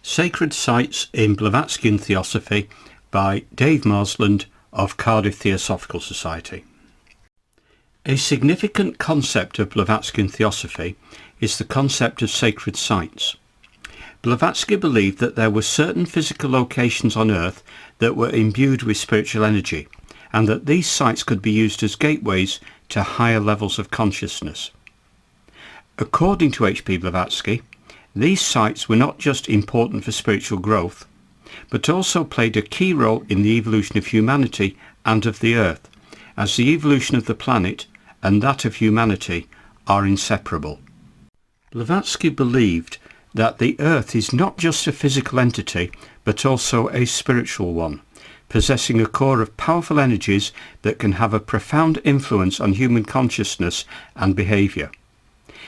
Sacred Sites in Blavatskyan Theosophy by Dave Marsland of Cardiff Theosophical Society. A significant concept of Blavatskyan Theosophy is the concept of sacred sites. Blavatsky believed that there were certain physical locations on Earth that were imbued with spiritual energy, and that these sites could be used as gateways to higher levels of consciousness. According to H.P. Blavatsky, these sites were not just important for spiritual growth, but also played a key role in the evolution of humanity and of the Earth, as the evolution of the planet and that of humanity are inseparable. Blavatsky believed that the Earth is not just a physical entity, but also a spiritual one, possessing a core of powerful energies that can have a profound influence on human consciousness and behaviour.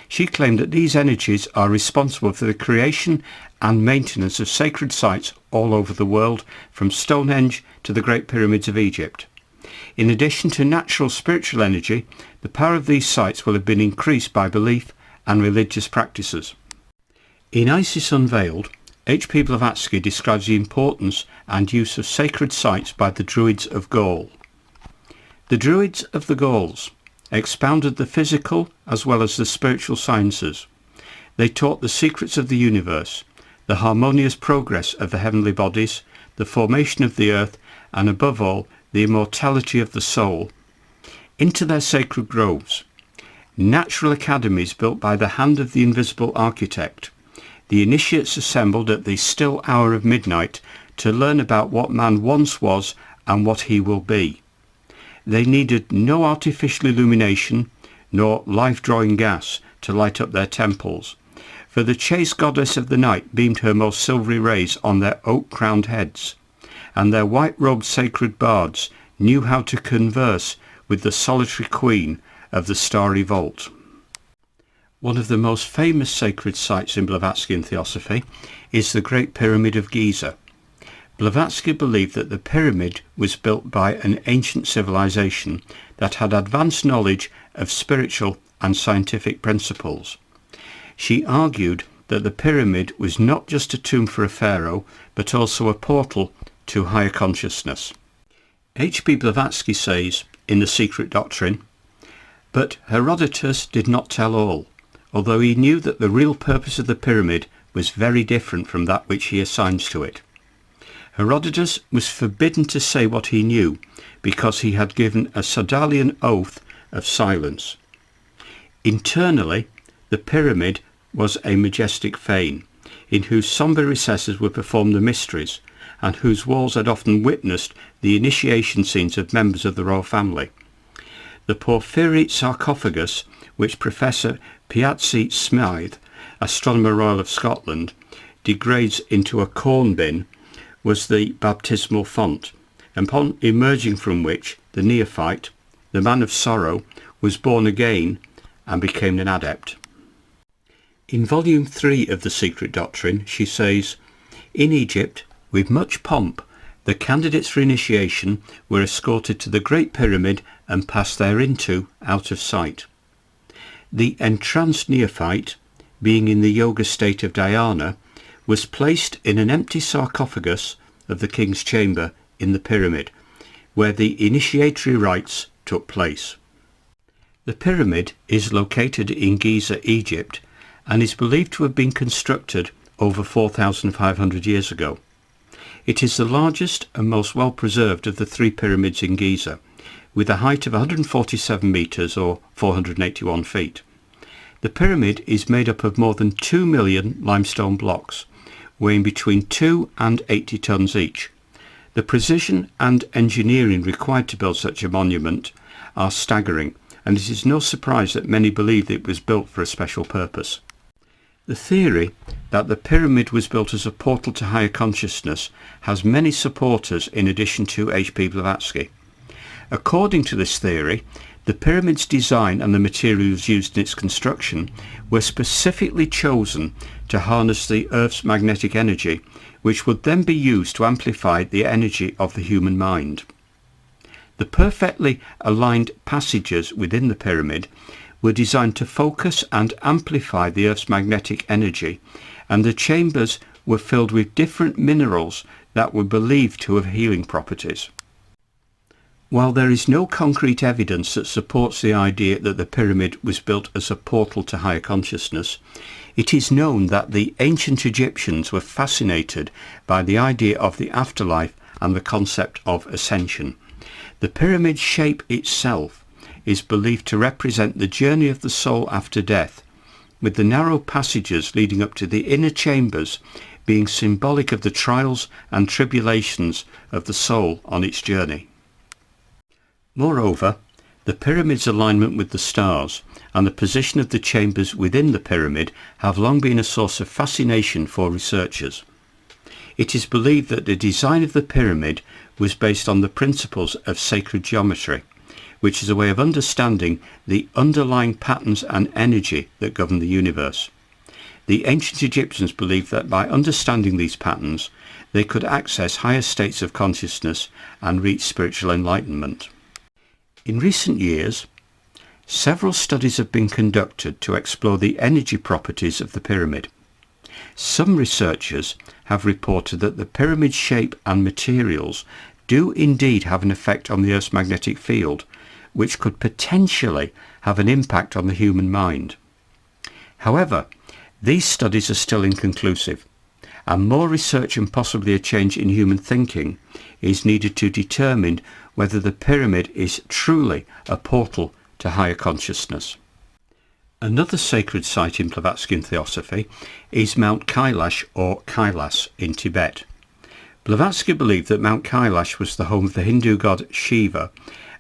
She claimed that these energies are responsible for the creation and maintenance of sacred sites all over the world, from Stonehenge to the Great Pyramids of Egypt. In addition to natural spiritual energy, the power of these sites will have been increased by belief and religious practices. In Isis Unveiled, H.P. Blavatsky describes the importance and use of sacred sites by the Druids of Gaul. The Druids of the Gauls expounded the physical as well as the spiritual sciences. They taught the secrets of the universe, the harmonious progress of the heavenly bodies, the formation of the earth, and above all, the immortality of the soul. Into their sacred groves, natural academies built by the hand of the invisible architect, the initiates assembled at the still hour of midnight to learn about what man once was and what he will be. They needed no artificial illumination nor life-drawing gas to light up their temples, for the chaste goddess of the night beamed her most silvery rays on their oak-crowned heads, and their white-robed sacred bards knew how to converse with the solitary queen of the starry vault. One of the most famous sacred sites in Blavatskyan Theosophy is the Great Pyramid of Giza. Blavatsky believed that the pyramid was built by an ancient civilization that had advanced knowledge of spiritual and scientific principles. She argued that the pyramid was not just a tomb for a pharaoh, but also a portal to higher consciousness. H.P. Blavatsky says in The Secret Doctrine, "But Herodotus did not tell all, although he knew that the real purpose of the pyramid was very different from that which he assigns to it. Herodotus was forbidden to say what he knew because he had given a Sodalian oath of silence. Internally, the pyramid was a majestic fane, in whose sombre recesses were performed the mysteries, and whose walls had often witnessed the initiation scenes of members of the royal family. The porphyry sarcophagus, which Professor Piazzi Smythe, Astronomer Royal of Scotland, degrades into a corn bin, was the baptismal font, upon emerging from which the neophyte, the man of sorrow, was born again and became an adept." In Volume 3 of The Secret Doctrine, she says, "In Egypt, with much pomp, the candidates for initiation were escorted to the Great Pyramid and passed thereinto out of sight. The entranced neophyte, being in the yoga state of dhyana, was placed in an empty sarcophagus of the king's chamber in the pyramid, where the initiatory rites took place." The pyramid is located in Giza, Egypt, and is believed to have been constructed over 4,500 years ago. It is the largest and most well preserved of the three pyramids in Giza, with a height of 147 metres or 481 feet. The pyramid is made up of more than 2 million limestone blocks, weighing between 2 and 80 tons each. The precision and engineering required to build such a monument are staggering, and it is no surprise that many believe it was built for a special purpose. The theory that the pyramid was built as a portal to higher consciousness has many supporters in addition to H.P. Blavatsky. According to this theory, the pyramid's design and the materials used in its construction were specifically chosen to harness the Earth's magnetic energy, which would then be used to amplify the energy of the human mind. The perfectly aligned passages within the pyramid were designed to focus and amplify the Earth's magnetic energy, and the chambers were filled with different minerals that were believed to have healing properties. While there is no concrete evidence that supports the idea that the pyramid was built as a portal to higher consciousness, it is known that the ancient Egyptians were fascinated by the idea of the afterlife and the concept of ascension. The pyramid shape itself is believed to represent the journey of the soul after death, with the narrow passages leading up to the inner chambers being symbolic of the trials and tribulations of the soul on its journey. Moreover, the pyramid's alignment with the stars and the position of the chambers within the pyramid have long been a source of fascination for researchers. It is believed that the design of the pyramid was based on the principles of sacred geometry, which is a way of understanding the underlying patterns and energy that govern the universe. The ancient Egyptians believed that by understanding these patterns, they could access higher states of consciousness and reach spiritual enlightenment. In recent years, several studies have been conducted to explore the energy properties of the pyramid. Some researchers have reported that the pyramid shape and materials do indeed have an effect on the Earth's magnetic field, which could potentially have an impact on the human mind. However, these studies are still inconclusive, and more research and possibly a change in human thinking is needed to determine whether the pyramid is truly a portal to higher consciousness. Another sacred site in Blavatskyan Theosophy is Mount Kailash or Kailas in Tibet. Blavatsky believed that Mount Kailash was the home of the Hindu god Shiva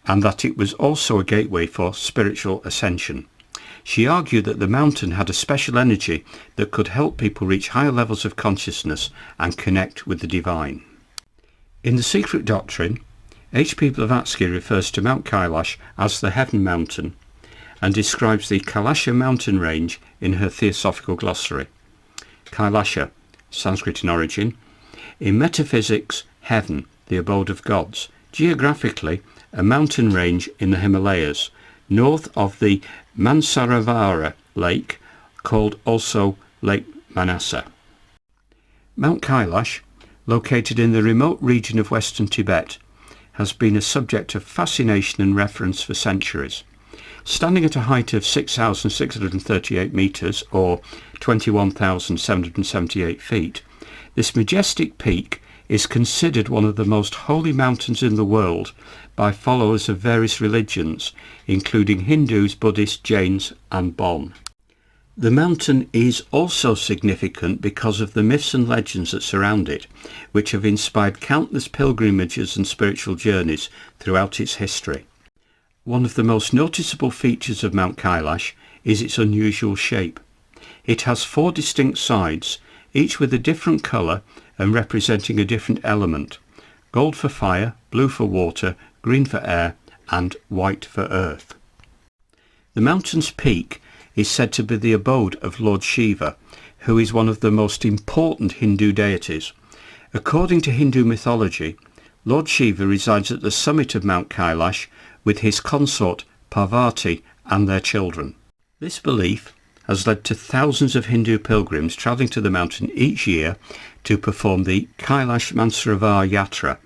and that it was also a gateway for spiritual ascension. She argued that the mountain had a special energy that could help people reach higher levels of consciousness and connect with the divine. In The Secret Doctrine, H.P. Blavatsky refers to Mount Kailash as the Heaven Mountain and describes the Kailasha mountain range in her Theosophical glossary. Kailasha, Sanskrit in origin, in metaphysics, heaven, the abode of gods, geographically a mountain range in the Himalayas, north of the Mansarovara lake, called also Lake Manasa. Mount Kailash, located in the remote region of western Tibet, has been a subject of fascination and reference for centuries. Standing at a height of 6,638 metres or 21,778 feet, this majestic peak is considered one of the most holy mountains in the world by followers of various religions, including Hindus, Buddhists, Jains and Bon. The mountain is also significant because of the myths and legends that surround it, which have inspired countless pilgrimages and spiritual journeys throughout its history. One of the most noticeable features of Mount Kailash is its unusual shape. It has 4 distinct sides, each with a different colour and representing a different element: gold for fire, blue for water, green for air and white for earth. The mountain's peak is said to be the abode of Lord Shiva, who is one of the most important Hindu deities. According to Hindu mythology, Lord Shiva resides at the summit of Mount Kailash with his consort Parvati and their children. This belief has led to thousands of Hindu pilgrims travelling to the mountain each year to perform the Kailash Mansarovar Yatra,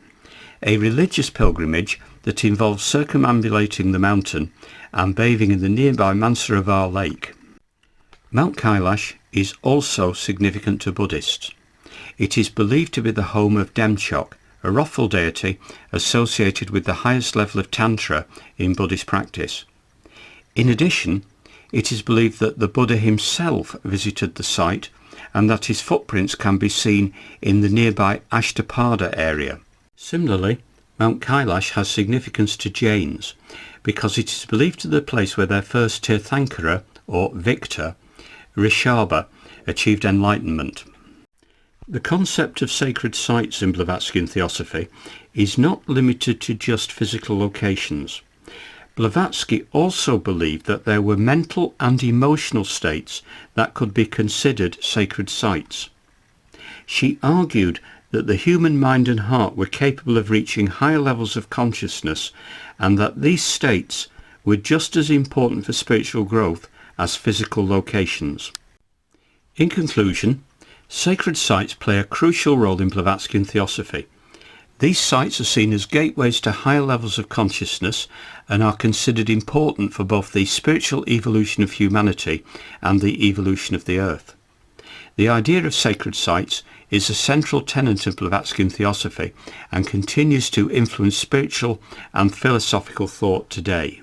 a religious pilgrimage that involves circumambulating the mountain and bathing in the nearby Mansarovar lake. Mount Kailash is also significant to Buddhists. It is believed to be the home of Demchok, a wrathful deity associated with the highest level of Tantra in Buddhist practice. In addition, it is believed that the Buddha himself visited the site and that his footprints can be seen in the nearby Ashtapada area. Similarly, Mount Kailash has significance to Jains because it is believed to be the place where their first Tirthankara, or victor, Rishabha, achieved enlightenment. The concept of sacred sites in Blavatskyan Theosophy is not limited to just physical locations. Blavatsky also believed that there were mental and emotional states that could be considered sacred sites. She argued that the human mind and heart were capable of reaching higher levels of consciousness and that these states were just as important for spiritual growth as physical locations. In conclusion, Sacred sites play a crucial role in Blavatskyan Theosophy. These sites are seen as gateways to higher levels of consciousness and are considered important for both the spiritual evolution of humanity and the evolution of the earth. The idea of sacred sites is a central tenet of Blavatskyan Theosophy and continues to influence spiritual and philosophical thought today.